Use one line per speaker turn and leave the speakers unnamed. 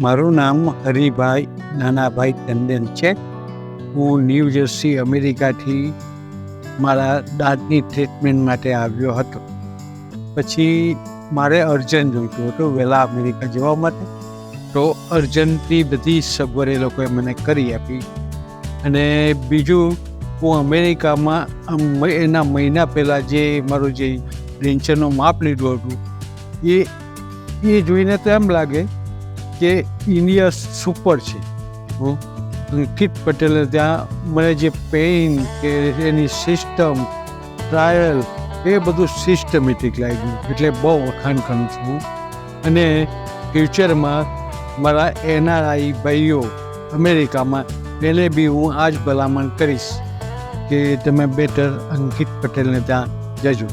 મારું નામ હરિભાઈ નાનાભાઈ ટંડન છે. હું ન્યૂ જર્સી અમેરિકાથી મારા દાંતની ટ્રીટમેન્ટ માટે આવ્યો હતો. પછી મારે અર્જન્ટ જોઈતું હતું વહેલા અમેરિકા જવા માટે. તો અર્જન્ટની બધી સગવડ એ લોકોએ મને કરી આપી. અને બીજું, હું અમેરિકામાં એના મહિના પહેલાં જે મારું જે ડેન્ચરનું માપ લીધું હતું એ જોઈને તો એમ લાગે કે ઇન્ડિયા સુપર છે. અંકિત પટેલે ત્યાં મને જે પેઇન કે એની સિસ્ટમ ટ્રાયલ એ બધું સિસ્ટમેટિક લાગ્યું, એટલે બહુ વખાણ કરું છું. અને ફ્યુચરમાં મારા એનઆરઆઈ ભાઈઓ અમેરિકામાં એને બી હું આ જ ભલામણ કરીશ કે તમે બેટર અંકિત પટેલને ત્યાં જજો.